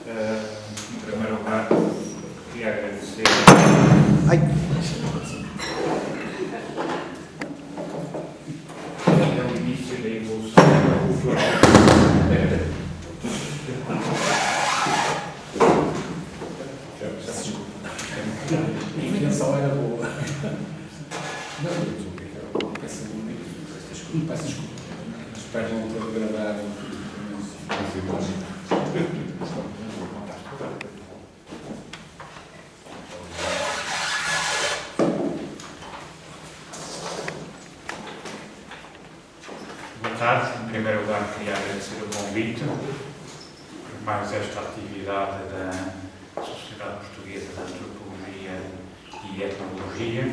Em primeiro lugar, queria agradecer o início da evolução cultural. A intenção era boa. Não, peço desculpa. Espero não ter degradado as imagens. Boa tarde. Em primeiro lugar, queria agradecer o convite por mais esta atividade da Sociedade Portuguesa de Antropologia e Etnologia.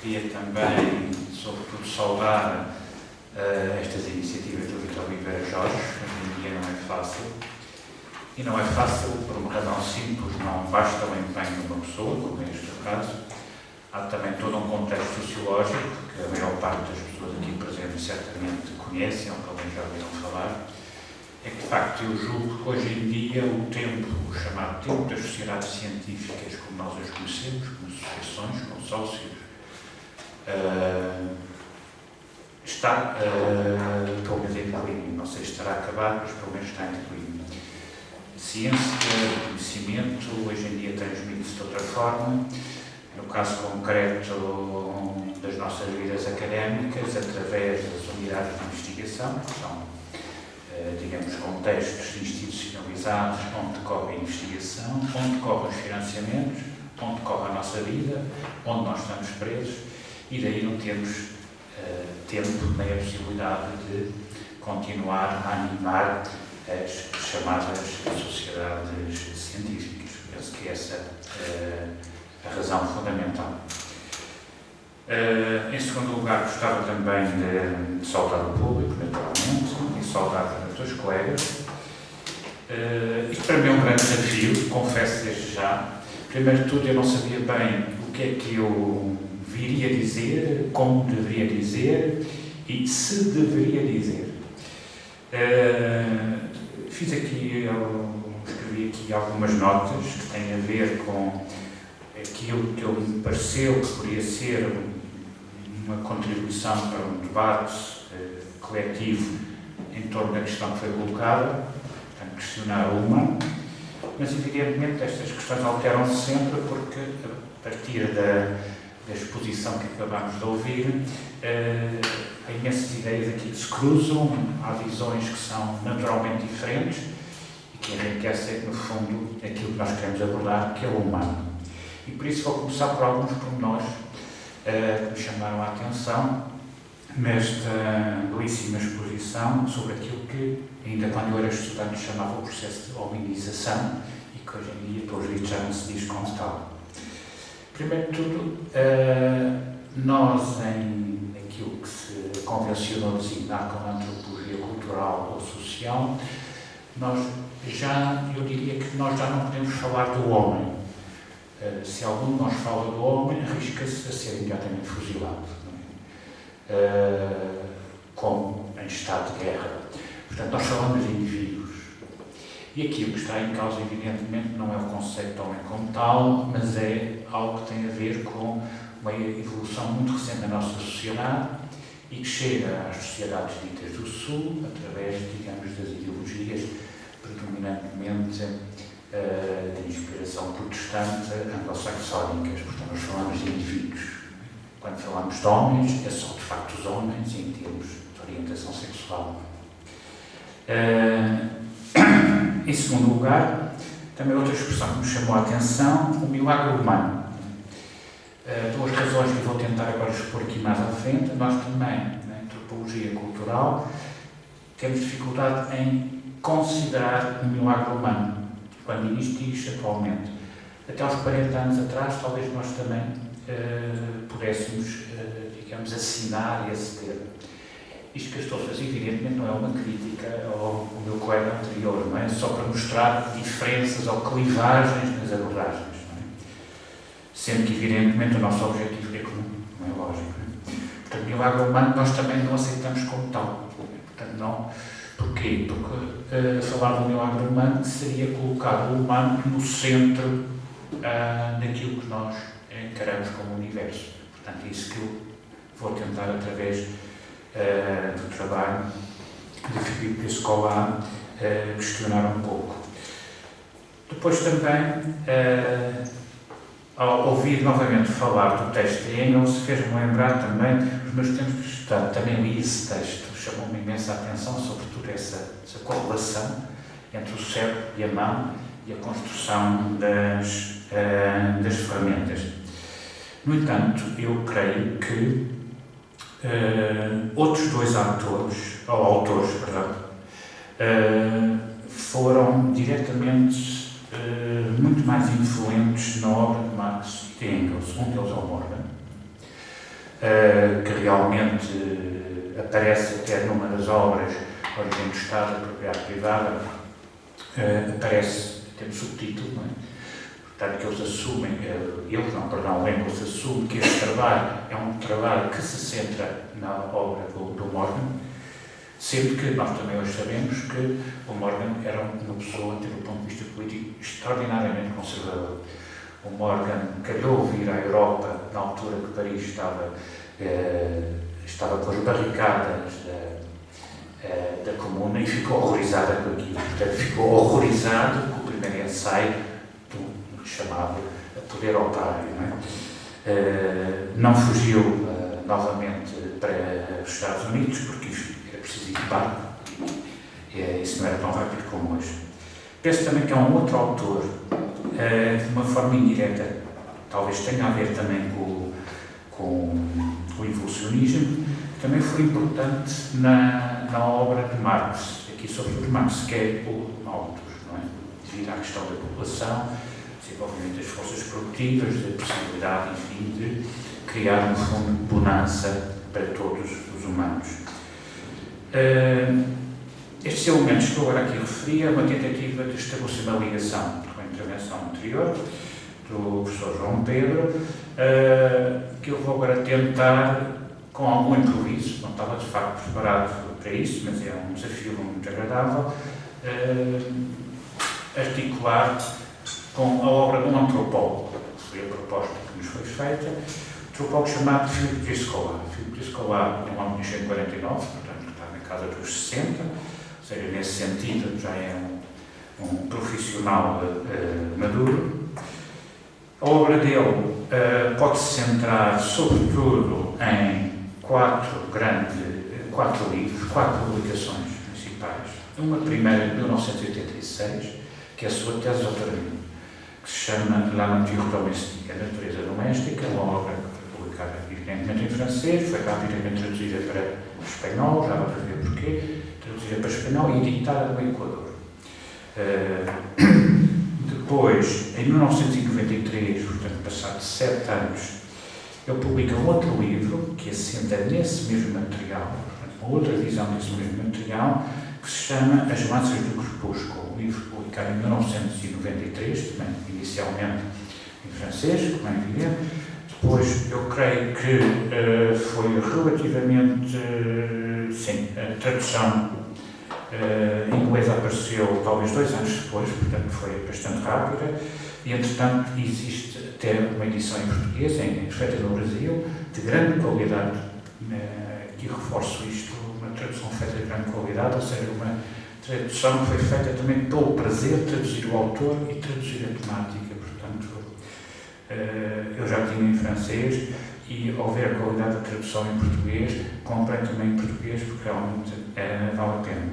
Queria também, sobretudo, saudar estas iniciativas do Vítor Oliveira Jorge. Hoje em dia não é fácil. E não é fácil por uma razão simples, não basta o empenho de uma pessoa, como é este o caso. Há também todo um contexto sociológico, que a maior parte das pessoas aqui presentes certamente conhecem, ou pelo menos já ouviram falar. É que, de facto, eu julgo que hoje em dia o tempo, o chamado tempo das sociedades científicas, como nós as conhecemos, como associações, como sócios, está, pelo menos, em declínio. Não sei se estará acabado, mas pelo menos está em declínio. Ciência, conhecimento, hoje em dia transmite-se de outra forma. No caso concreto das nossas vidas académicas, através das unidades de investigação, que são, digamos, contextos institucionalizados onde decorre a investigação, onde decorrem os financiamentos, onde decorre a nossa vida, onde nós estamos presos, e daí não temos tempo nem a possibilidade de continuar a animar as chamadas sociedades científicas. Penso que essa é a razão fundamental. Em segundo lugar, gostava também de saudar o público, naturalmente, e saudar os meus colegas. Isto para mim é um grande desafio, confesso desde já. Primeiro de tudo, eu não sabia bem o que é que eu viria dizer, como deveria dizer e se deveria dizer. Escrevi aqui algumas notas que têm a ver com aquilo que me pareceu que poderia ser uma contribuição para um debate coletivo em torno da questão que foi colocada, portanto, questionar o humano, mas evidentemente estas questões alteram-se sempre porque, a partir da exposição que acabámos de ouvir, há imensas ideias aqui que se cruzam, há visões que são naturalmente diferentes e que enriquecem, no fundo, aquilo que nós queremos abordar, que é o humano. E por isso vou começar por alguns pormenores que me chamaram a atenção nesta belíssima exposição sobre aquilo que, ainda quando eu era estudante, chamava o processo de hominização e que hoje em dia, pelos vistos, já não se diz como tal. Primeiro de tudo, nós, em aquilo que se convencionou designar como antropologia cultural ou social, eu diria que nós já não podemos falar do homem. Se algum de nós fala do homem, arrisca-se a ser imediatamente fuzilado, como em estado de guerra. Portanto, nós falamos de indivíduos. E aquilo que está em causa, evidentemente, não é o conceito de homem como tal, mas é algo que tem a ver com uma evolução muito recente da nossa sociedade e que chega às sociedades ditas do Sul, através, digamos, das ideologias predominantemente de inspiração protestante anglo-saxónicas. Portanto, nós falamos de indivíduos. Quando falamos de homens, é só de facto os homens em termos de orientação sexual. Em segundo lugar, também outra expressão que nos chamou a atenção, o milagre humano. Duas razões que vou tentar agora expor aqui mais à frente. Nós também, na antropologia cultural, temos dificuldade em considerar o milagre humano. Quando isto diz atualmente. Até aos 40 anos atrás, talvez nós também pudéssemos, digamos, assinar esse termo. Isto que eu estou a fazer, evidentemente, não é uma crítica ao meu colega anterior, não é? Só para mostrar diferenças ou clivagens nas abordagens, não é? Sendo que, evidentemente, o nosso objetivo é comum, não é lógico. Não é? Portanto, milagre humano nós também não aceitamos como tal. Portanto, não Porquê? Porque falar do milagre humano seria colocar o humano no centro daquilo que nós encaramos como universo. Portanto, é isso que eu vou tentar, através do trabalho de Filipe Escolar, questionar um pouco. Depois também, ao ouvir novamente falar do texto de Engels, fez-me lembrar também os meus tempos de estudante. Também li esse texto, chamou-me imensa atenção, sobretudo essa correlação entre o cérebro e a mão e a construção das ferramentas. No entanto, eu creio que outros dois autores, foram diretamente muito mais influentes na obra de Marx e de Engels. Um deles é o Morgan, que realmente aparece até numa das obras, Origem do Estado, a Propriedade Privada, aparece até no subtítulo, não é? Portanto, que eles assumem, o Engels assume que este trabalho é um trabalho que se centra na obra do Morgan, sendo que nós também hoje sabemos que o Morgan era uma pessoa, do ponto de vista político, extraordinariamente conservador. O Morgan calhou vir à Europa na altura que Paris estava com as barricadas da Comuna e ficou horrorizado com aquilo. Portanto, ficou horrorizado com o primeiro ensaio do chamado Poder Operário. Não fugiu novamente para os Estados Unidos, porque era preciso ir de barco, e isso não era tão rápido como hoje. Penso também que há um outro autor, de uma forma indireta, talvez tenha a ver também com o evolucionismo, que também foi importante na obra de Marx, aqui sobretudo Marx, que é o Malthus, não é? Devido à questão da população, desenvolvimento das forças produtivas, da possibilidade, enfim, de criar um fundo de bonança para todos os humanos. Estes elementos que eu agora aqui referi é uma tentativa de estabelecer uma ligação com a intervenção anterior do professor João Pedro, que eu vou agora tentar, com algum improviso, não estava de facto preparado para isso, mas é um desafio muito agradável, articular com a obra de um antropólogo, que foi a proposta que nos foi feita, um antropólogo chamado Filipe Escolar. Filipe Escolar é um homem de 1949, portanto está na casa dos 60, ou seja, nesse sentido já é um profissional maduro. A obra dele pode-se centrar sobretudo em quatro livros, quatro publicações principais. Uma primeira de 1986, que é a sua tese de doutoramento, que se chama La Nature Domestique, a natureza doméstica, uma obra que foi publicada evidentemente em francês, foi rapidamente traduzida para espanhol, já vamos ver porquê, traduzida para espanhol e editada no Equador. Depois, em 1993, portanto, passados 7 anos, ele publica um outro livro que assenta nesse mesmo material, portanto, uma outra visão desse mesmo material, que se chama As Lanças do Crepúsculo, um livro publicado em 1993, também inicialmente em francês, como é evidente. Depois, eu creio que foi relativamente, a tradução em inglês apareceu talvez 2 anos depois, portanto foi bastante rápida, e entretanto existe até uma edição em português, feita no Brasil, de grande qualidade, que reforço isto, uma tradução feita de grande qualidade, ou seja, uma tradução que foi feita também pelo prazer de traduzir o autor e traduzir a temática, portanto eu já tinha em francês e ao ver a qualidade da tradução em português, comprei também em português porque realmente vale a pena.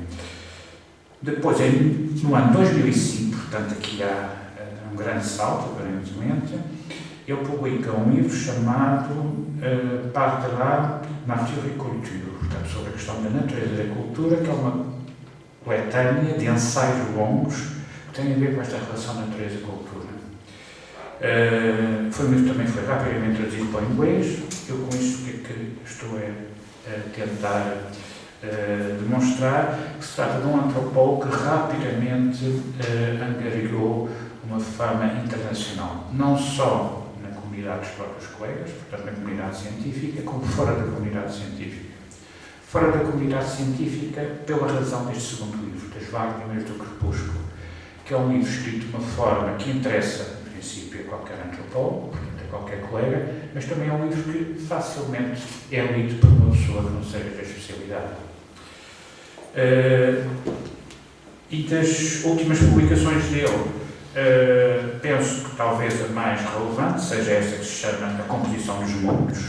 Depois, no ano 2005, portanto aqui há um grande salto, aparentemente, ele publica um livro chamado Part de la Nature et Culture, portanto sobre a questão da natureza da cultura, que é uma coletânea de ensaios longos que têm a ver com esta relação natureza-cultura. Também foi rapidamente traduzido para o inglês. Eu com isto que estou a tentar demonstrar que se trata de um antropólogo que rapidamente angariou uma fama internacional, não só na comunidade dos próprios colegas, portanto na comunidade científica, como fora da comunidade científica. fora da comunidade científica pela razão deste segundo livro, Das Lágrimas do Crepúsculo, que é um livro escrito de uma forma que interessa, no princípio, a qualquer antropólogo, portanto, a qualquer colega, mas também é um livro que facilmente é lido por uma pessoa que não seja da especialidade. E das últimas publicações dele, penso que talvez a mais relevante seja esta que se chama A Composição dos Mundos,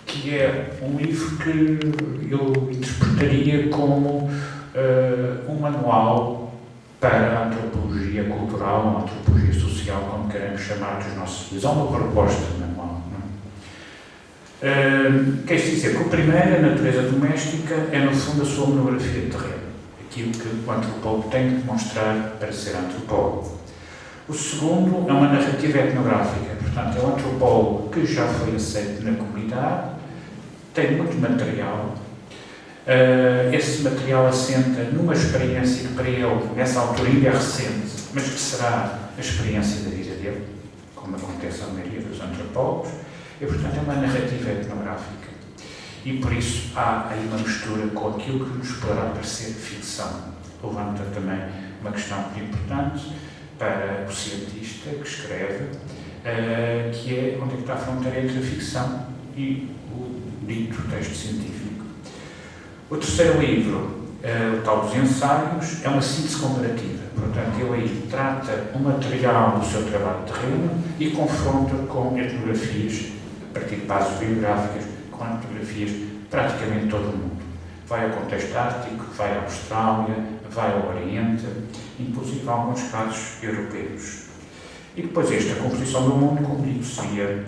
que é um livro que eu interpretaria como um manual para a antropologia cultural, a antropologia social, como queremos chamar dos nossos dias. Há uma proposta de manual. Quer dizer que o primeiro, a natureza doméstica, é no fundo a sua monografia de terreno, aquilo que o antropólogo tem de demonstrar para ser antropólogo. O segundo é uma narrativa etnográfica, portanto, é um antropólogo que já foi aceito na comunidade, tem muito material. Esse material assenta numa experiência que para ele, nessa altura, ainda é recente, mas que será a experiência da vida dele, como acontece à maioria dos antropólogos, e, portanto, é uma narrativa etnográfica. E, por isso, há aí uma mistura com aquilo que nos poderá parecer ficção. Levanta também uma questão muito importante para o cientista que escreve, que é onde é que está a fronteira entre a ficção e o dito texto científico. O terceiro livro, o tal dos ensaios, é uma síntese comparativa. Portanto, ele aí trata o material do seu trabalho de terreno e confronta com etnografias, a partir de bases biográficas, com etnografias praticamente de todo o mundo. Vai ao contexto ártico, vai à Austrália, vai ao Oriente, inclusive alguns casos europeus. E depois A Composição do Mundo, como digo, seria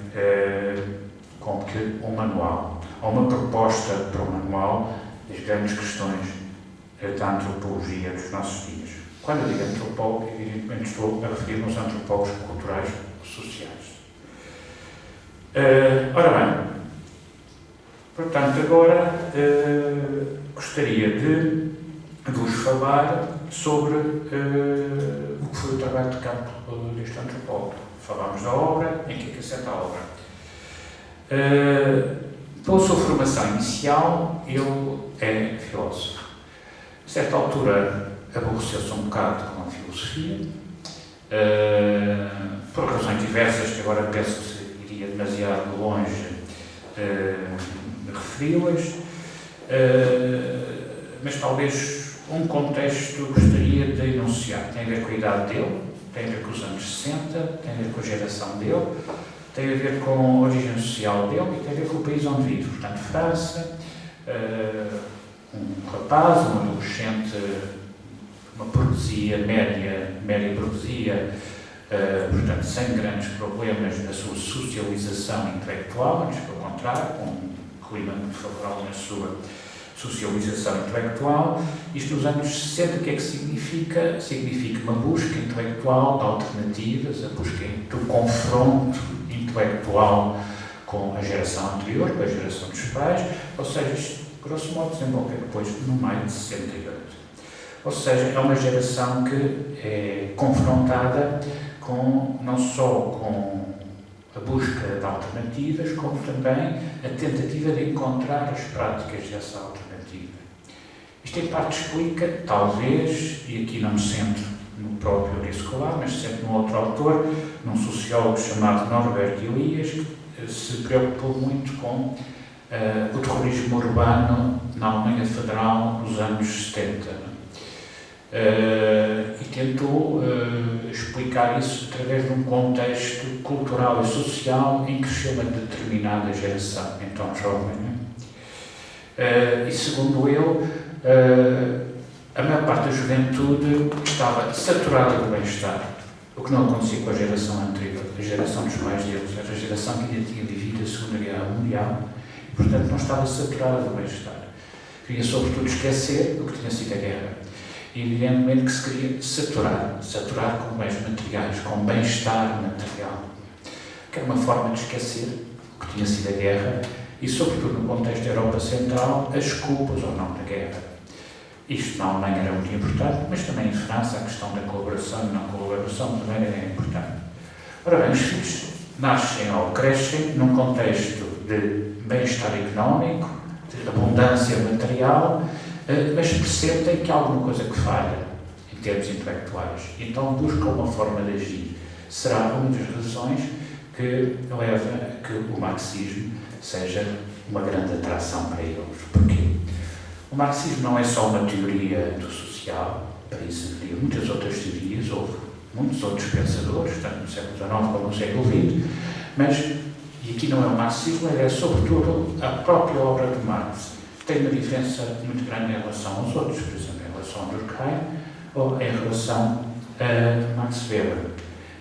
como que um manual, ou uma proposta para um manual das grandes questões da antropologia dos nossos dias. Quando eu digo antropólogo, evidentemente estou a referir-me aos antropólogos culturais sociais. Ora bem, portanto, agora gostaria de vos falar sobre o que foi o trabalho de campo deste antropólogo. Falámos da obra, em que é que assenta a obra. Pela sua formação inicial, ele é filósofo. A certa altura, aborreceu-se um bocado com a filosofia, por razões diversas, que agora penso que iria demasiado longe referi-las, mas talvez um contexto gostaria de enunciar. Tem a ver com a idade dele, tem a ver com os anos 60, tem a ver com a geração dele, tem a ver com a origem social dele e tem a ver com o país onde vive. Portanto, França, um rapaz, um adolescente, uma burguesia, média burguesia, portanto, sem grandes problemas na sua socialização intelectual, antes pelo contrário, com um clima muito favorável na sua socialização intelectual. Isto nos anos 60, o que é que significa? Significa uma busca intelectual de alternativas, a busca do confronto intelectual com a geração anterior, com a geração dos pais, ou seja, isto, grosso modo, desenvolve depois no maio de 68. Ou seja, é uma geração que é confrontada com, não só com a busca de alternativas, como também a tentativa de encontrar as práticas dessa alternativa. Isto em parte explica, talvez, e aqui não me centro no próprio Eurico, mas centro num outro autor, num sociólogo chamado Norbert Elias, que se preocupou muito com o terrorismo urbano na Alemanha Federal nos anos 70. E tentou explicar isso através de um contexto cultural e social em que cresceu uma determinada geração, então jovem. E segundo ele, a maior parte da juventude estava saturada do bem-estar, o que não acontecia com a geração anterior, a geração dos pais deles, era a geração que ainda tinha vivido a Segunda Guerra Mundial e, portanto, não estava saturada do bem-estar. Queria, sobretudo, esquecer o que tinha sido a guerra. E, evidentemente, que se queria saturar com bens materiais, com bem-estar material, que era uma forma de esquecer o que tinha sido a guerra e, sobretudo, no contexto da Europa Central, as culpas ou não da guerra. Isto na Alemanha era muito importante, mas também em França a questão da colaboração e não colaboração também era importante. Ora bem, os filhos nascem ou crescem num contexto de bem-estar económico, de abundância material, mas percebem que há alguma coisa que falha em termos intelectuais. Então buscam uma forma de agir. Será uma das razões que leva a que o marxismo seja uma grande atração para eles. Porquê? O marxismo não é só uma teoria do social, para isso havia muitas outras teorias, houve muitos outros pensadores, tanto no século XIX como no século XX, mas, e aqui não é o marxismo, é sobretudo a própria obra de Marx. Tem uma diferença muito grande em relação aos outros, por exemplo, em relação a Durkheim ou em relação a Max Weber.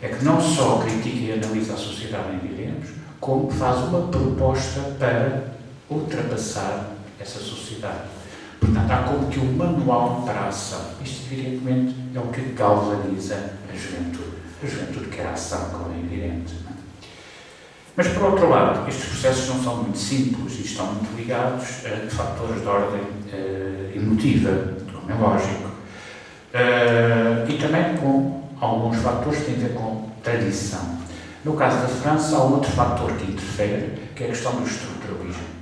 É que não só critica e analisa a sociedade em que vivemos, como faz uma proposta para ultrapassar essa sociedade. Portanto, há como que um manual para a ação. Isto, evidentemente, é o que galvaniza a juventude. A juventude quer a ação, como é evidente. Não é? Mas, por outro lado, estes processos não são muito simples e estão muito ligados a fatores de ordem emotiva, como é lógico, e também com alguns fatores que têm a ver com tradição. No caso da França, há um outro fator que interfere, que é a questão do estruturalismo.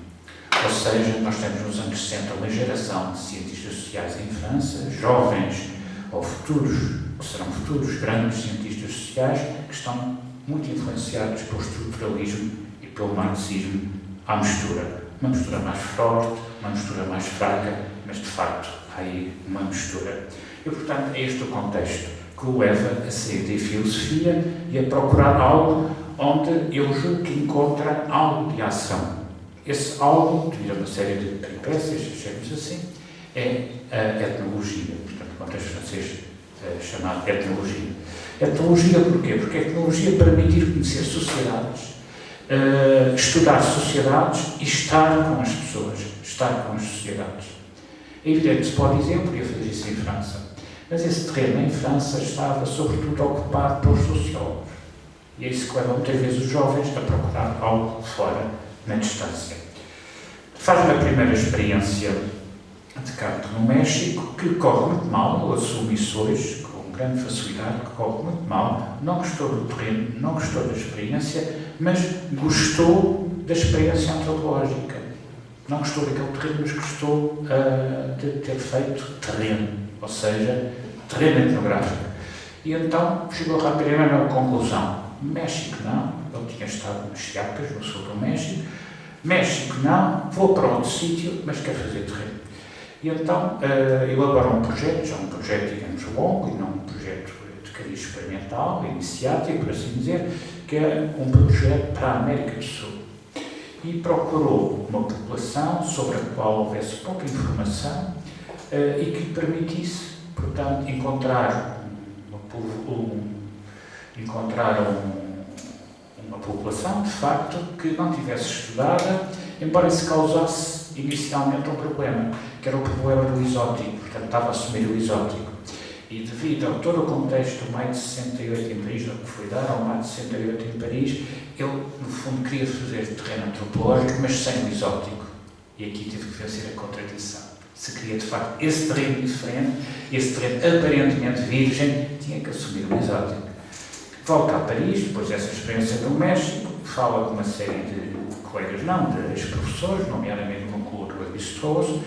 Ou seja, nós temos nos anos 60 uma geração de cientistas sociais em França, jovens ou futuros, que serão futuros grandes cientistas sociais, que estão muito influenciados pelo estruturalismo e pelo marxismo à mistura. Uma mistura mais forte, uma mistura mais fraca, mas de facto há aí uma mistura. E, portanto, é este o contexto que o leva a sair da filosofia e a procurar algo onde eu julgo que encontra algo de ação. Esse algo, devido a uma série de peripécias, achemos assim, é a etnologia, portanto, o contexto francês chamado etnologia. Etnologia porquê? Porque a etnologia permite conhecer sociedades, estudar sociedades e estar com as pessoas, estar com as sociedades. É evidente que se pode dizer, eu podia fazer isso em França, mas esse terreno em França estava sobretudo ocupado pelos sociólogos. E é isso que leva muitas vezes os jovens a procurar algo fora, na distância. Faz uma primeira experiência de campo no México, que corre muito mal, ele assume isso hoje, com grande facilidade, que corre muito mal, não gostou do terreno, não gostou da experiência, mas gostou da experiência antropológica. Não gostou daquele terreno, mas gostou de ter feito terreno, ou seja, terreno etnográfico. E então chegou rapidamente à conclusão: México não, ele tinha estado nas Chiapas, no sul do México. México não, vou para outro sítio, mas quero fazer terreno. E então elaborou um projeto, já um projeto, digamos, longo, e não um projeto de cariz experimental, iniciático, por assim dizer, que é um projeto para a América do Sul. E procurou uma população sobre a qual houvesse pouca informação e que permitisse, portanto, encontrar uma população, de facto, que não tivesse estudada, embora isso causasse inicialmente um problema, que era o problema do exótico, portanto, estava a assumir o exótico. E devido a todo o contexto do Maio de 68 em Paris, no que foi dar ao Maio de 68 em Paris, ele, no fundo, queria fazer terreno antropológico, mas sem o exótico. E aqui teve que vencer a contradição. Se queria, de facto, esse terreno diferente, esse terreno aparentemente virgem, tinha que assumir o exótico. Volta a Paris, depois dessa experiência do México, fala com uma série de colegas, não, de ex-professores, nomeadamente com o Lévi-Strauss,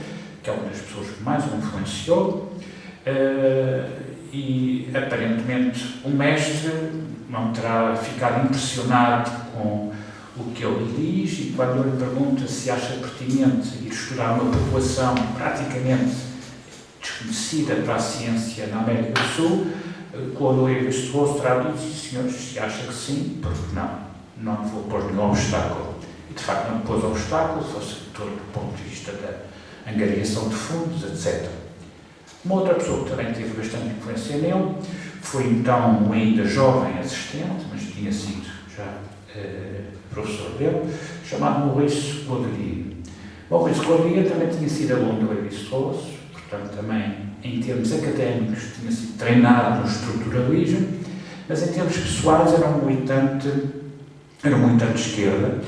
que é uma das pessoas que mais o influenciou, e aparentemente o mestre não terá ficado impressionado com o que ele diz, e quando eu lhe pergunta se acha pertinente ir estudar uma população praticamente desconhecida para a ciência na América do Sul, quando o Lévi-Strauss terá dito: sim, senhores, se acha que sim, porque não vou pôr nenhum obstáculo. E de facto não pôs obstáculo, fosse todo do ponto de vista da angariação de fundos, etc. Uma outra pessoa que também teve bastante influência nele foi então um ainda jovem assistente, mas tinha sido já professor dele, chamado Maurice Gaudry. Maurice Gaudry também tinha sido aluno do Lévi-Strauss, portanto também em termos académicos tinha sido treinado no estruturalismo, mas em termos pessoais era um militante de esquerda.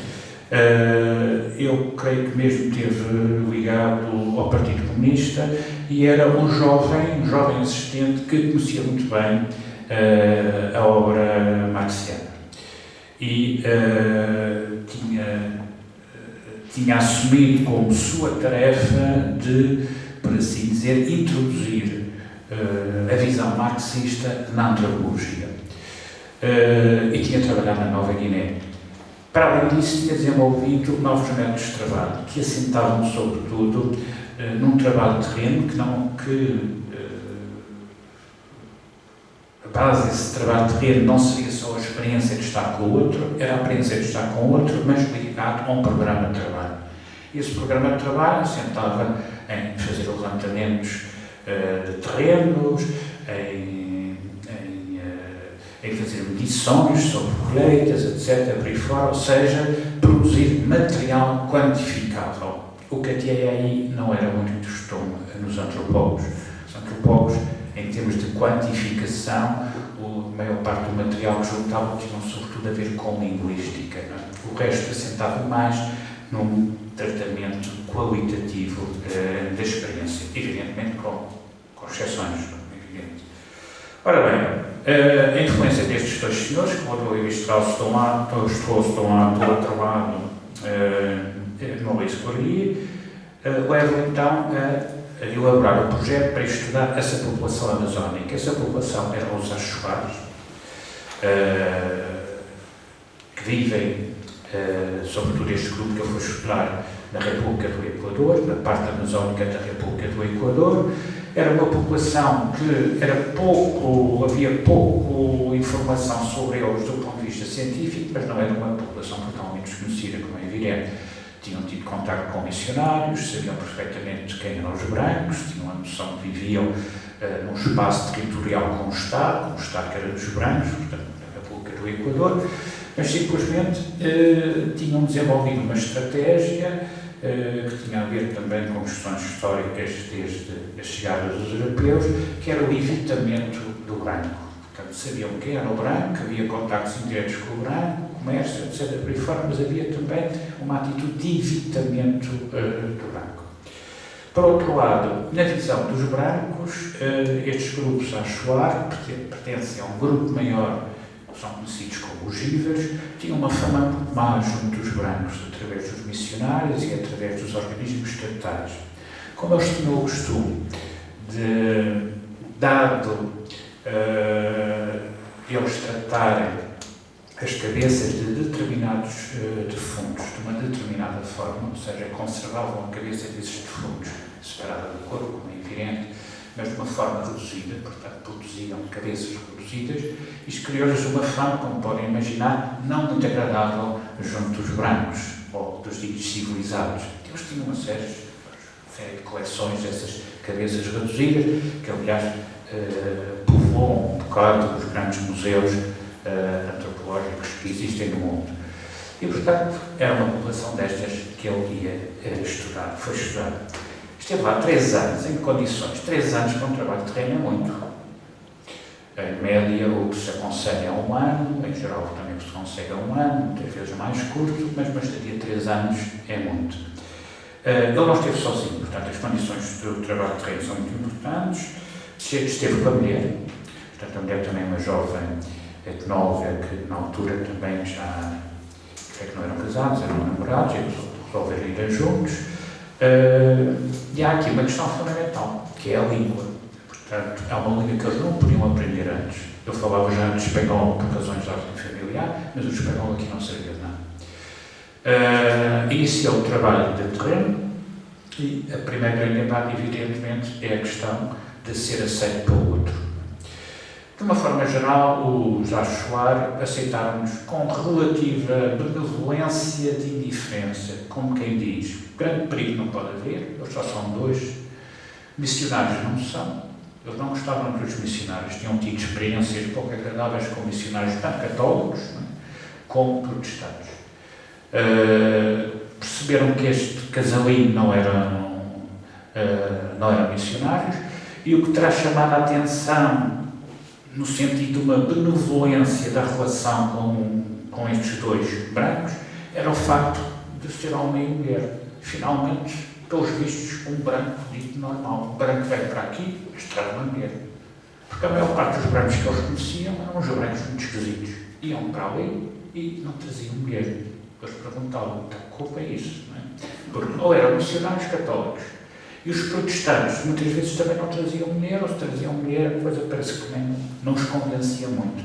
Eu creio que mesmo esteve ligado ao Partido Comunista e era um jovem assistente que conhecia muito bem a obra marxiana. E tinha tinha assumido como sua tarefa de, por assim dizer, introduzir a visão marxista na antropologia. E tinha trabalhado na Nova Guiné. Para além disso, tinha desenvolvido novos métodos de trabalho, que assentavam, sobretudo, num trabalho de terreno a base desse trabalho de terreno não seria só a experiência de estar com o outro, era a experiência de estar com o outro, mas ligado a um programa de trabalho. Esse programa de trabalho assentava em fazer levantamentos de terrenos, em fazer medições sobre colheitas, etc., por aí fora, ou seja, produzir material quantificável. O que até aí não era muito costume nos antropólogos. Os antropólogos, em termos de quantificação, a maior parte do material que juntavam tinham sobretudo a ver com linguística. Não é? O resto assentava mais num tratamento qualitativo da experiência, evidentemente com exceções, evidente. Ora bem, a influência destes dois senhores, que o Levi Strauss de um lado, do outro lado, Maurice Curie, leva então a elaborar um projeto para estudar essa população amazónica. Essa população eram os Achuares, que vivem, sobretudo este grupo que eu vou estudar, na República do Equador, na parte amazónica da República do Equador. Era uma população que havia pouco informação sobre eles do ponto de vista científico, mas não era uma população totalmente desconhecida, como é evidente. Tinham tido contato com missionários, sabiam perfeitamente quem eram os brancos, tinham a noção de que viviam num espaço territorial com o Estado que era dos brancos, portanto, na República do Equador, mas simplesmente tinham desenvolvido uma estratégia que tinha a ver também com questões históricas desde a chegada dos europeus, que era o evitamento do branco. Portanto, sabiam quem era o branco, havia contactos indiretos com o branco, comércio, etc., por aí fora, mas havia também uma atitude de evitamento do branco. Por outro lado, na visão dos brancos, estes grupos Achuar pertencem a um grupo maior, que são conhecidos como os Gíveres, tinham uma fama muito má junto dos brancos, através dos missionários e através dos organismos estatais. Como eles tinham o costume de, dado eles tratarem as cabeças de determinados defuntos de uma determinada forma, ou seja, conservavam a cabeça desses defuntos separada do corpo, como é evidente, mas de uma forma reduzida, portanto, produziam cabeças reduzidas, isto criou-lhes uma fama, como podem imaginar, não muito agradável junto dos brancos, ou dos ditos civilizados. Eles tinham uma série de coleções dessas cabeças reduzidas, que, aliás, povoam um bocado dos grandes museus antropológicos que existem no mundo. E, portanto, era uma população destas que ele ia estudar, foi estudar. Esteve lá 3 anos, em condições. 3 anos para um trabalho de terreno é muito. Em média, o que se aconselha é 1 ano, em geral também se consegue 1 ano, muitas vezes mais curto, mas uma estadia de 3 anos é muito. Ele não esteve sozinho, portanto, as condições do trabalho de terreno são muito importantes. Esteve com a mulher, portanto, a mulher também é uma jovem etnóloga que, na altura, também já, que não eram casados, eram namorados, e resolveram ir juntos. E há aqui uma questão fundamental, que é a língua. Portanto, é uma língua que eles não podiam aprender antes. Eu falava já de espanhol por razões de ordem familiar, mas o espanhol aqui não servia de nada. Iniciou o trabalho de terreno e a primeira grande embate, evidentemente, é a questão de ser aceito pelo outro. De uma forma geral, os Achuar aceitaram-nos com relativa benevolência de indiferença, como quem diz, grande perigo não pode haver, eles só são 2, missionários não são, eles não gostavam dos missionários, tinham tido experiências pouco agradáveis com missionários tanto católicos como protestantes. Perceberam que este casalinho não eram missionários, e o que terá chamado a atenção no sentido de uma benevolência da relação com estes 2 brancos, era o facto de ser homem e mulher. Finalmente, pelos vistos, um branco dito normal. O branco veio para aqui, estava uma mulher. Porque a maior parte dos brancos que eles conheciam eram os brancos muito esquisitos. Iam para ali e não traziam mulher. Depois perguntava-me, que culpa é isso? Não é? Porque ou eram missionários católicos, e os protestantes muitas vezes também não traziam mulher, ou se traziam mulher, a coisa parece que nem, não os convencia muito.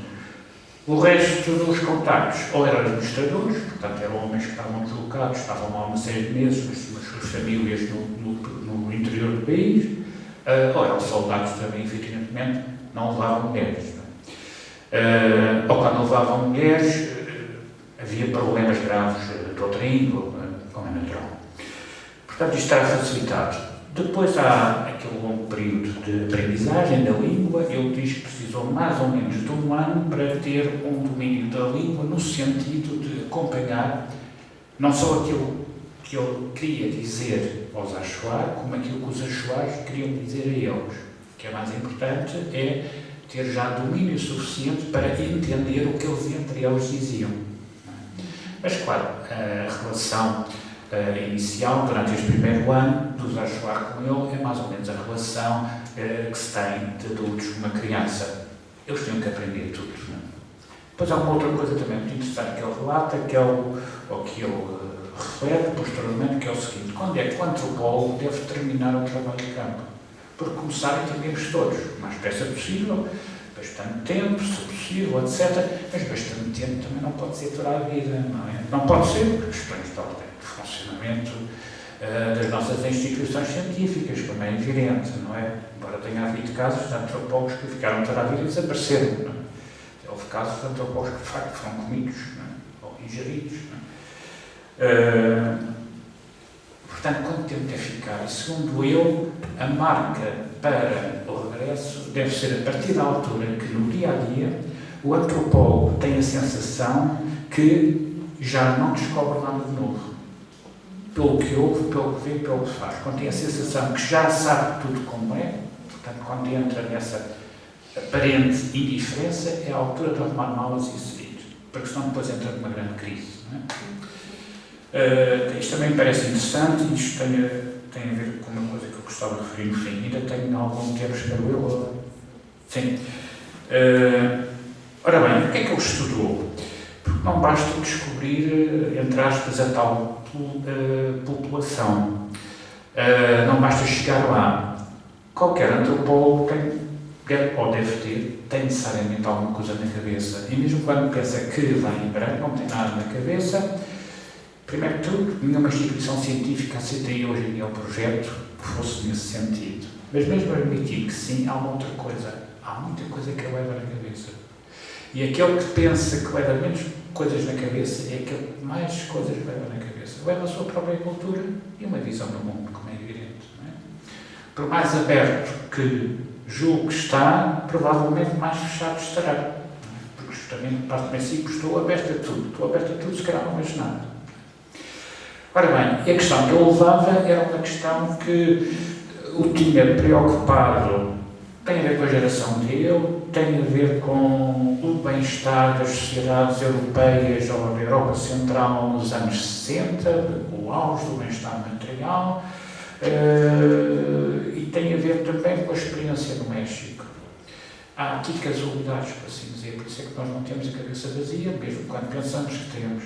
O resto dos contactos, ou eram administradores, portanto eram homens que estavam deslocados, estavam lá uma série de meses, nas suas famílias no interior do país, ou eram soldados também, evidentemente, não levavam mulheres. Ou quando levavam mulheres, havia problemas graves de outra índole, como é natural. Portanto, isto está facilitado. Depois há aquele longo período de aprendizagem da língua. Ele diz que precisou mais ou menos de um ano para ter um domínio da língua, no sentido de acompanhar não só aquilo que ele queria dizer aos Achuar, como aquilo que os Achuares queriam dizer a eles. O que é mais importante é ter já domínio suficiente para entender o que eles entre eles diziam. Mas, claro, a relação inicial, durante este primeiro ano, dos Achuar com ele, é mais ou menos a relação que se tem de adultos com uma criança. Eles tinham que aprender tudo. Não é? Depois há uma outra coisa também muito interessante que ele relata, que é ou que ele refere posteriormente, que é o seguinte: quando é que o antropólogo deve terminar o trabalho de campo? Por começar, entendemos todos, o mais depressa possível, bastante tempo, se possível, etc. Mas bastante tempo também não pode ser toda a vida, não é? Não pode ser, porque questões de ordem de funcionamento das nossas instituições científicas, como é evidente, não é? Embora tenha havido casos de antropólogos que ficaram toda a vida e desapareceram, não é? Houve casos de antropólogos que, de facto, foram comidos, não é? Ou ingeridos, não é? Portanto, quanto tempo deve ficar? E segundo eu, a marca para o regresso deve ser a partir da altura que, no dia-a-dia, o antropólogo tem a sensação que já não descobre nada de novo. Pelo que ouve, pelo que vê, pelo que faz. Quando tem a sensação que já sabe tudo como é, portanto, quando entra nessa aparente indiferença, é a altura de arrumar malas e sair. Porque senão depois entra numa grande crise. Não é? Isto também me parece interessante, e isto tem a ver com uma coisa que eu gostava de referir no fim. Ainda tenho algum tempo, espero eu. Sim. Ora bem, o que é que ele estudou? Porque não basta descobrir, entre aspas, a tal população. Não basta chegar lá. Qualquer antropólogo tem necessariamente alguma coisa na cabeça. E mesmo quando pensa que vai em branco, não tem nada na cabeça. Primeiro de tudo, nenhuma instituição científica aceitaria hoje em dia o projeto que fosse nesse sentido. Mas mesmo admitir que sim, há uma outra coisa. Há muita coisa que leva na cabeça. E aquele que pensa que leva menos coisas na cabeça é aquele que mais coisas leva na cabeça. Leva a sua própria cultura e uma visão do mundo, como é evidente. Não é? Por mais aberto que julgue que está, provavelmente mais fechado estará. Não é? Porque justamente parte do princípio, estou aberto a tudo, se calhar não vejo nada. Ora bem, a questão que eu levava era uma questão que o tinha preocupado, tem a ver com a geração dele, tem a ver com o bem-estar das sociedades europeias ou da Europa Central nos anos 60, o auge do bem-estar material, e tem a ver também com a experiência no México. Há aqui casualidades, por assim dizer, por isso é que nós não temos a cabeça vazia, mesmo quando pensamos que temos,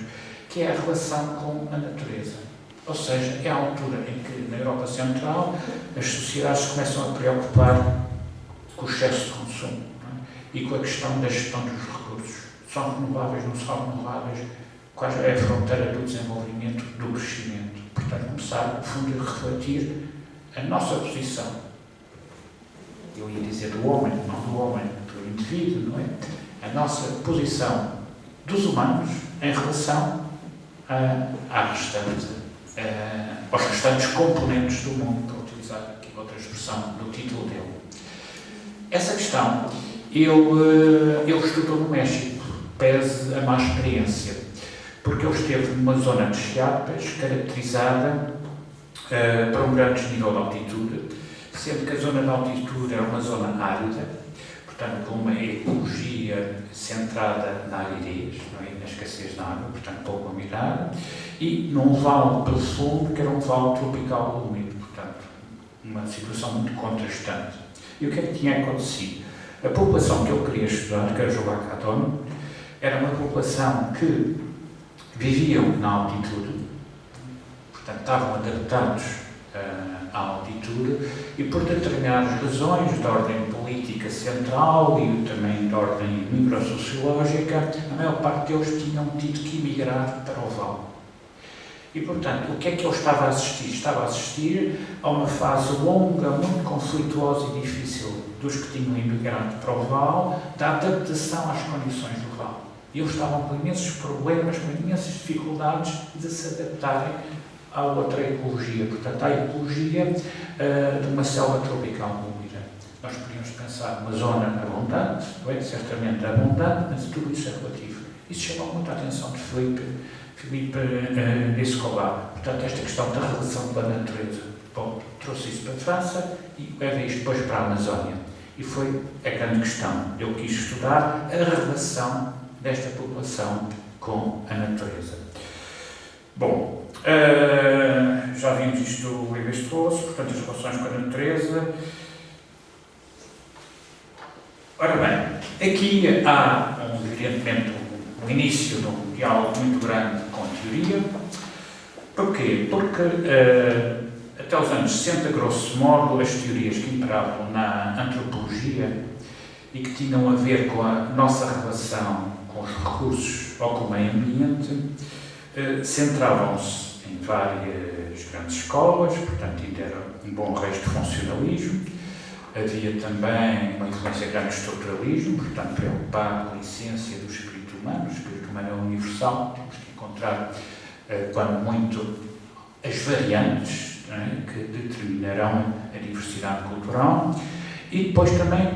que é a relação com a natureza. Ou seja, é a altura em que, na Europa Central, as sociedades começam a preocupar com o excesso de consumo, não é? E com a questão da gestão dos recursos. São renováveis, não são renováveis? Qual é a fronteira do desenvolvimento, do crescimento? Portanto, começar, no fundo, a refletir a nossa posição. Eu ia dizer do homem, não do homem, do indivíduo, não é? A nossa posição dos humanos em relação aos restantes componentes do mundo, para utilizar aqui outra expressão do título dele. Essa questão, ele estudou no México, pese a má experiência, porque ele esteve numa zona de Chiapas caracterizada para um grande desnível de altitude, sendo que a zona de altitude era uma zona árida, portanto com uma ecologia centrada na aridez, não é? Na escassez de água, portanto pouca umidade, e num vale profundo que era um vale tropical úmido, portanto uma situação muito contrastante. E o que é que tinha acontecido? A população que ele queria estudar, que era o Jobacatón, era uma população que viviam na altitude, portanto estavam adaptados à altitude e por determinadas razões de ordem política central e também de ordem microsociológica, a maior parte deles tinham tido que emigrar para o Vale. E, portanto, o que é que eu estava a assistir? Estava a assistir a uma fase longa, muito conflituosa e difícil dos que tinham emigrado para o Vale, da adaptação às condições do Vale. E eles estavam com imensos problemas, com imensas dificuldades de se adaptarem à outra ecologia, portanto, à ecologia de uma selva tropical úmida. Nós podíamos pensar numa zona abundante, não é? Certamente abundante, mas tudo isso é relativo. Isso chamou muita atenção de Filipe Escobar. Portanto, esta questão da relação com a natureza. Bom, trouxe isso para a França e leva isto depois para a Amazónia. E foi a grande questão. Eu quis estudar a relação desta população com a natureza. Bom, já vimos isto do Lévi-Strauss, portanto, as relações com a natureza. Ora bem, aqui há, evidentemente, o início de um diálogo muito grande com a teoria. Porquê? Porque até os anos 60, grosso modo, as teorias que imperavam na antropologia e que tinham a ver com a nossa relação com os recursos ou com o meio ambiente centravam-se em várias grandes escolas, portanto, ainda era um bom resto de funcionalismo. Havia também uma influência grande do estruturalismo, portanto, preocupado com a essência do espírito humano. O espírito humano é universal, temos que encontrar, quando muito, as variantes, não é, que determinarão a diversidade cultural. E depois também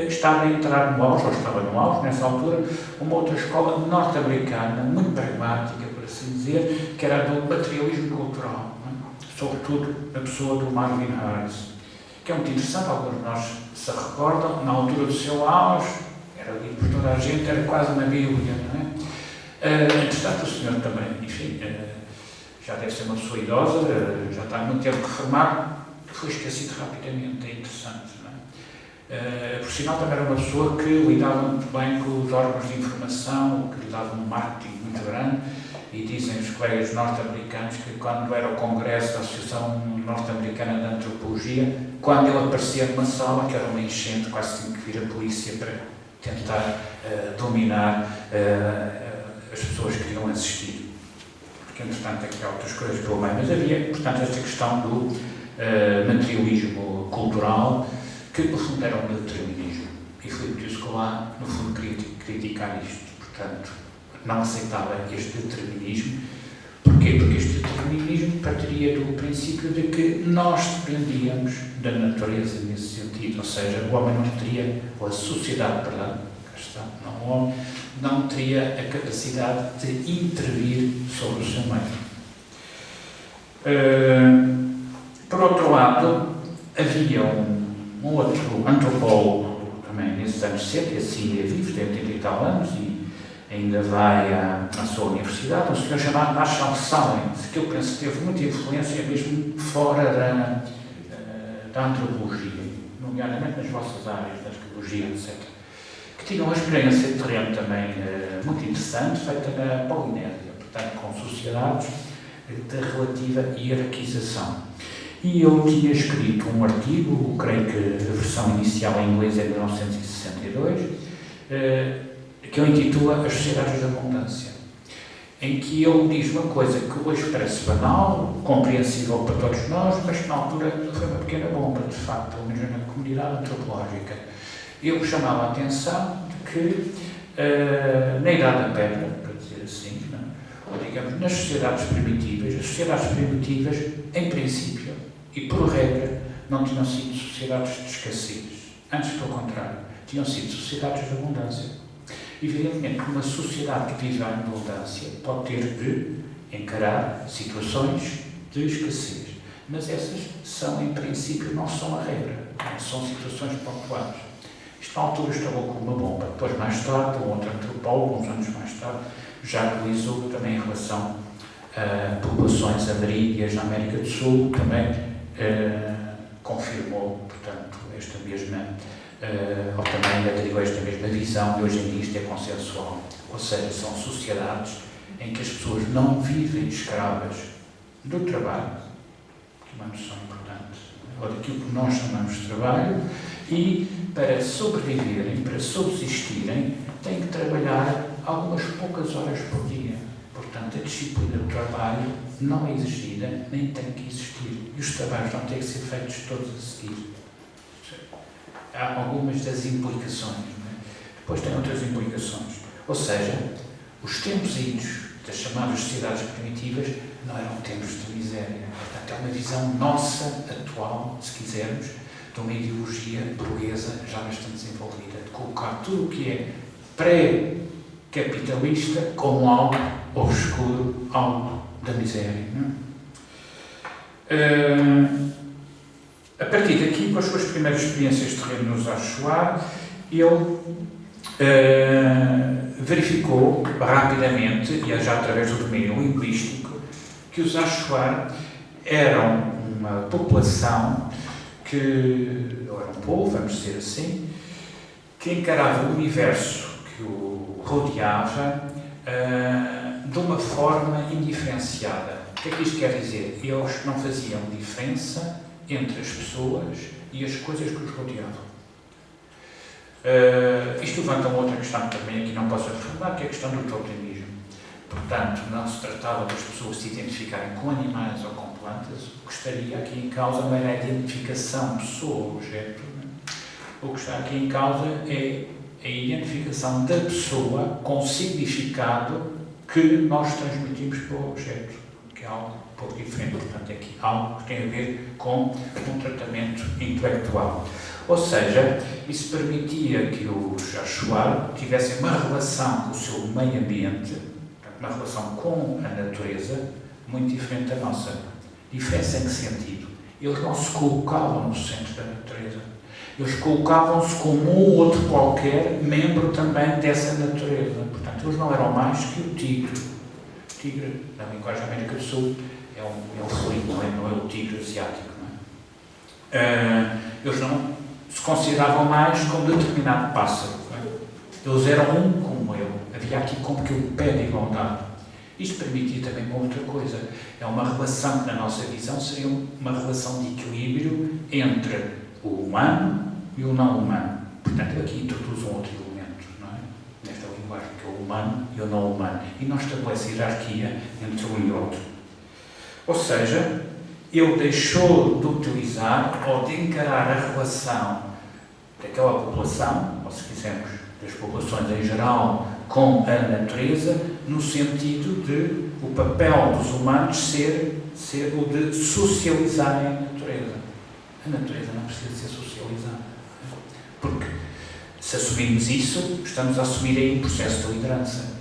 estava a entrar no auge, ou estava no auge, nessa altura, uma outra escola norte-americana, muito pragmática, por assim dizer, que era do materialismo cultural, não é? Sobretudo a pessoa do Marvin Harris, que é muito interessante. Alguns de nós se recordam, na altura do seu auge, era lido por toda a gente, era quase uma Bíblia, não é? Entretanto, o senhor também, enfim, já deve ser uma pessoa idosa, já está há muito tempo reformado, foi esquecido rapidamente, é interessante, não é? Por sinal, também era uma pessoa que lidava muito bem com os órgãos de informação, que lhe dava um marketing muito grande, e dizem os colegas norte-americanos que quando era o congresso da Associação Norte-Americana de Antropologia, quando ele aparecia numa sala, que era uma enchente, quase tinha que vir a polícia para tentar dominar as pessoas que queriam assistir. Porque, entretanto, aqui há outras coisas pelo meio, mas havia, portanto, esta questão do materialismo cultural, que, no fundo, era um determinismo. E Filipe Escobar, no fundo, queria criticar isto. Portanto, não aceitava este determinismo. Porquê? Porque este determinismo partiria do princípio de que nós dependíamos da natureza nesse sentido, ou seja, o homem não teria, ou a sociedade, perdão, cá está, não o homem, não teria a capacidade de intervir sobre o seu meio. Por outro lado, havia um outro antropólogo também nesses anos 60, assim é vivo, tem 80 e tal anos, e ainda vai à sua universidade, um senhor chamado Marshall Salins, que eu penso que teve muita influência mesmo fora da antropologia, nomeadamente nas vossas áreas, da arqueologia, etc. Que tinha uma experiência de terreno também muito interessante, feita na Polinésia, portanto com sociedades de relativa hierarquização. E eu tinha escrito um artigo, creio que a versão inicial em inglês é de 1962, que ele intitula As Sociedades da Abundância, em que ele diz uma coisa que hoje parece banal, compreensível para todos nós, mas que na altura foi uma pequena bomba, de facto, pelo menos na comunidade antropológica. Ele chamava a atenção de que, na Idade da Pedra, para dizer assim, não, ou digamos, nas sociedades primitivas, as sociedades primitivas, em princípio, e por regra, não tinham sido sociedades de escassez. Antes, pelo contrário, tinham sido sociedades de abundância. Evidentemente que uma sociedade que vive em abundância pode ter de encarar situações de escassez, mas essas são, em princípio, não são a regra, são situações pontuais. Isto, na altura, instalou como uma bomba. Depois, mais tarde, um outro antropólogo, uns anos mais tarde, já analisou também em relação a populações ameríndias na América do Sul, também confirmou, portanto, esta mesma, ou também atribuiu esta mesma visão, e hoje em dia isto é consensual. Ou seja, são sociedades em que as pessoas não vivem escravas do trabalho, que é uma noção importante, ou daquilo que nós chamamos de trabalho, e para sobreviverem, para subsistirem, têm que trabalhar algumas poucas horas por dia. Portanto, a disciplina do trabalho não é exigida, nem tem que existir. E os trabalhos não têm que ser feitos todos a seguir. Há algumas das implicações, não é? Depois tem outras implicações. Ou seja, os tempos idos das chamadas sociedades primitivas não eram tempos de miséria. Portanto, é uma visão nossa, atual, se quisermos, de uma ideologia burguesa já bastante desenvolvida, de colocar tudo o que é pré-capitalista como algo obscuro, algo da miséria. A partir daqui, com as suas primeiras experiências de terreno nos Achuar, ele verificou rapidamente, e já através do domínio linguístico, que os Achuar eram uma população ou era um povo, vamos dizer assim, que encarava o universo que o rodeava de uma forma indiferenciada. O que é que isto quer dizer? Eles não faziam diferença entre as pessoas e as coisas que os rodeavam. Isto levanta uma outra questão que também aqui não posso aprofundar, que é a questão do totemismo. Portanto, não se tratava das pessoas se identificarem com animais ou com plantas. O que estaria aqui em causa não era a identificação pessoa-objeto. O que está aqui em causa é a identificação da pessoa com o significado que nós transmitimos para o objeto, que é algo um pouco diferente. Portanto, é aqui algo que tem a ver com um tratamento intelectual. Ou seja, isso permitia que os Achuar tivessem uma relação com o seu meio ambiente, uma relação com a natureza, muito diferente da nossa. Diferença em que sentido? Eles não se colocavam no centro da natureza. Eles colocavam-se como um outro qualquer, membro também dessa natureza. Portanto, eles não eram mais que o tigre. O tigre, na linguagem da América do Sul, é um felino, não é o tigre asiático. Não é? Eles não se consideravam mais como determinado pássaro. Não é? Eles eram um como ele. Havia aqui como que um pé de igualdade. Isto permitia também uma outra coisa. É uma relação que, na nossa visão, seria uma relação de equilíbrio entre o humano e o não humano. Portanto, aqui introduz um outro elemento, não é? Nesta linguagem, que é o humano e o não humano. E não estabelece hierarquia entre um e outro. Ou seja, ele deixou de utilizar ou de encarar a relação daquela população, ou se quisermos, das populações em geral, com a natureza, no sentido de o papel dos humanos ser o de socializarem a natureza. A natureza não precisa ser socializada. Porque, se assumirmos isso, estamos a assumir aí um processo de liderança.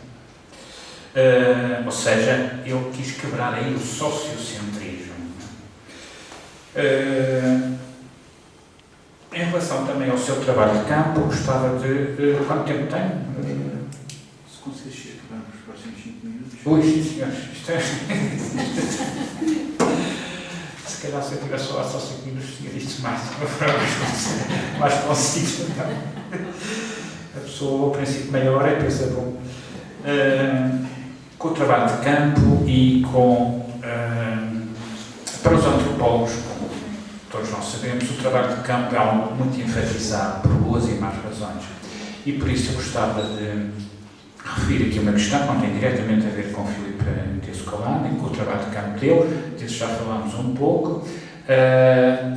Ou seja, ele quis quebrar aí o sociocentrismo. Em relação também ao seu trabalho de campo, gostava de... quanto tempo tem? Se conseguires acabar nos próximos 5 minutos. Ui, sim, senhores. Isto é... Se calhar se eu tivesse falado só 5 minutos, tinha visto mais consigo. A pessoa, ao princípio, meia hora e pensa, bom, com o trabalho de campo e com... para os antropólogos, como todos nós sabemos, o trabalho de campo é algo muito enfatizado por boas e más razões. E por isso eu gostava de referir aqui uma questão que não tem diretamente a ver com o Filipe Descolar, nem com o trabalho de campo dele, disso já falámos um pouco,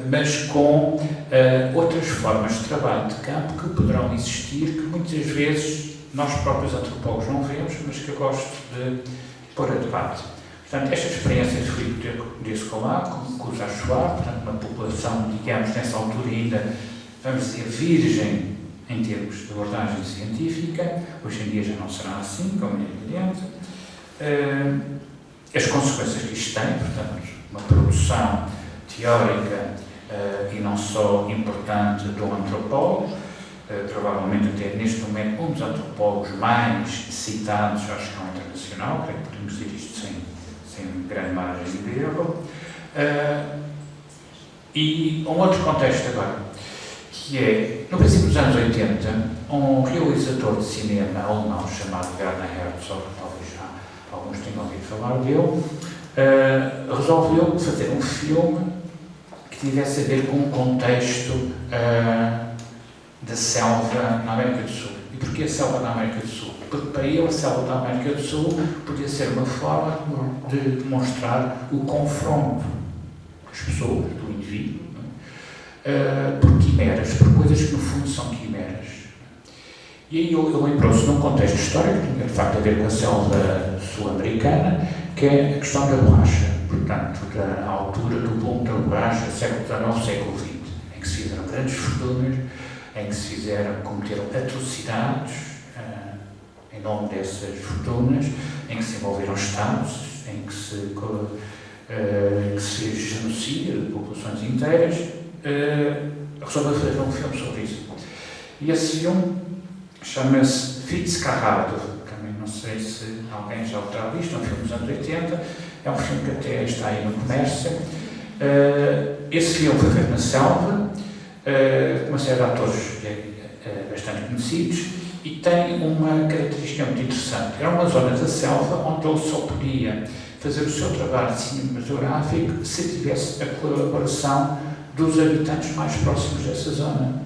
mas com outras formas de trabalho de campo que poderão existir, que muitas vezes nós próprios antropólogos não vemos, mas que eu gosto de pôr a debate. Portanto, esta experiência de Filipe Descolar, com os Achuar, portanto, uma população, digamos, nessa altura ainda, vamos dizer, virgem em termos de abordagem científica, hoje em dia já não será assim, como é evidente. As consequências que isto tem, portanto, uma produção teórica e não só importante do antropólogo, provavelmente até neste momento um dos antropólogos mais citados à escala internacional, creio que podemos dizer isto sem grande margem de erro. E um outro contexto agora, que é, no princípio dos anos 80, um realizador de cinema alemão chamado Werner Herzog, talvez já alguns têm ouvido falar dele, resolveu fazer um filme que tivesse a ver com o contexto da selva na América do Sul. E porquê a selva na América do Sul? Porque para ele a selva da América do Sul podia ser uma forma de demonstrar o confronto das pessoas, do indivíduo, por quimeras, por coisas que no fundo são quimeras. E aí ele lembrou-se num contexto histórico, que tinha de facto a ver com a selva sul-americana, que é a questão da borracha, portanto, da altura do boom da borracha, século XIX, século XX, em que se fizeram grandes fortunas, em que se cometeram atrocidades em nome dessas fortunas, em que se envolveram Estados, em que se fez genocídio de populações inteiras, resolveu fazer um filme sobre isso. E esse filme chama-se Fitzcarraldo, também não sei se alguém já o terá visto, é um filme dos anos 80, é um filme que até está aí no comércio. Esse filme foi feito na selva, uma série de atores bastante conhecidos, e tem uma característica muito interessante. Era uma zona da selva onde ele só podia fazer o seu trabalho cinematográfico se tivesse a colaboração dos habitantes mais próximos dessa zona,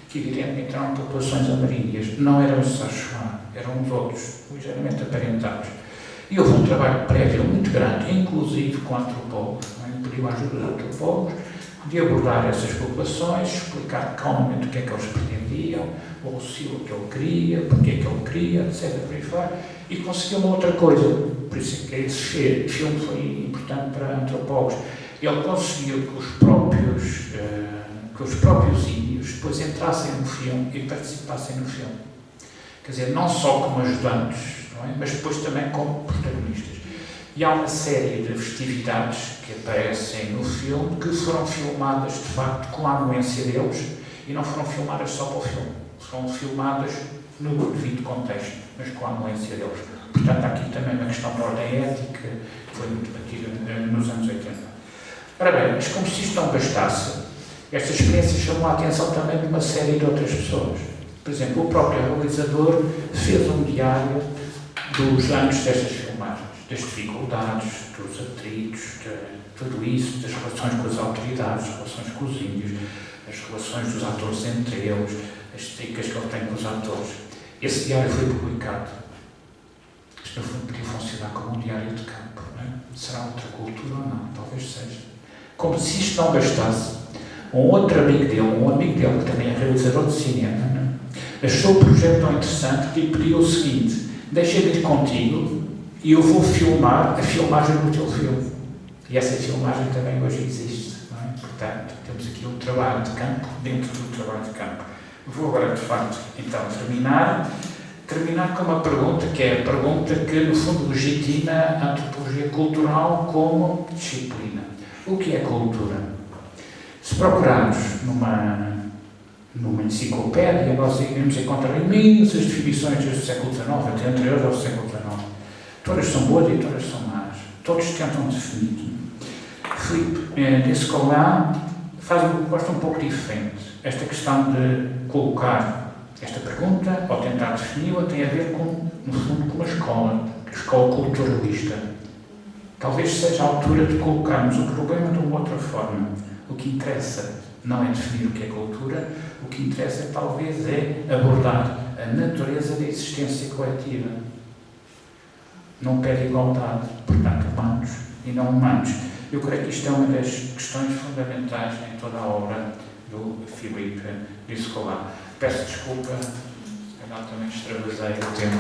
que evidentemente eram populações ameríndias, não eram os Sachuá, eram os outros, ligeiramente aparentados. E houve um trabalho prévio muito grande, inclusive com antropólogos, pediu a ajuda de antropólogos, de abordar essas populações, explicar calmamente o que é que eles pretendiam, o estilo que ele queria, porque é que ele queria, etc. Por aí fora, e conseguiu uma outra coisa, por isso é que esse filme foi importante para antropólogos. Ele conseguiu que os próprios índios depois entrassem no filme e participassem no filme. Quer dizer, não só como ajudantes, não é? Mas depois também como protagonistas. E há uma série de festividades que aparecem no filme que foram filmadas, de facto, com a anuência deles e não foram filmadas só para o filme. Foram filmadas no devido contexto, mas com a anuência deles. Portanto, há aqui também uma questão de ordem ética que foi muito batida nos anos 80. Ora bem, mas como se isto não bastasse, esta experiência chamou a atenção também de uma série de outras pessoas. Por exemplo, o próprio realizador fez um diário dos anos destas filmagens, das dificuldades, dos atritos, de tudo isso, das relações com as autoridades, as relações com os índios, as relações dos atores entre eles, as tricas que ele tem com os atores. Esse diário foi publicado. Isto, no fundo, podia funcionar como um diário de campo, não é? Será outra cultura ou não? Talvez seja. Como se isto não bastasse, um outro amigo dele, que também é realizador de cinema, não é? Achou o projeto tão interessante que lhe pediu o seguinte: deixa-me ir contigo e eu vou filmar a filmagem do teu filme. E essa filmagem também hoje existe, não é? Portanto, temos aqui um trabalho de campo dentro do trabalho de campo. Vou agora, de facto, então, terminar com uma pergunta, que é a pergunta que, no fundo, legitima a antropologia cultural como disciplina. O que é cultura? Se procurarmos numa enciclopédia, nós iremos encontrar imensas definições desde o século XIX, até anteriores ao século XIX. Todas são boas e todas são más. Todos tentam definir. Filipe Descola faz uma proposta um pouco diferente. Esta questão de colocar esta pergunta, ou tentar defini-la, tem a ver com, no fundo, com a escola culturalista. Talvez seja a altura de colocarmos o problema de uma outra forma. O que interessa não é definir o que é cultura, o que interessa talvez é abordar a natureza da existência coletiva. Não pede igualdade, portanto, humanos e não humanos. Eu creio que isto é uma das questões fundamentais em toda a obra do Filipe Descola. Peço desculpa, eu também extravasei o tempo.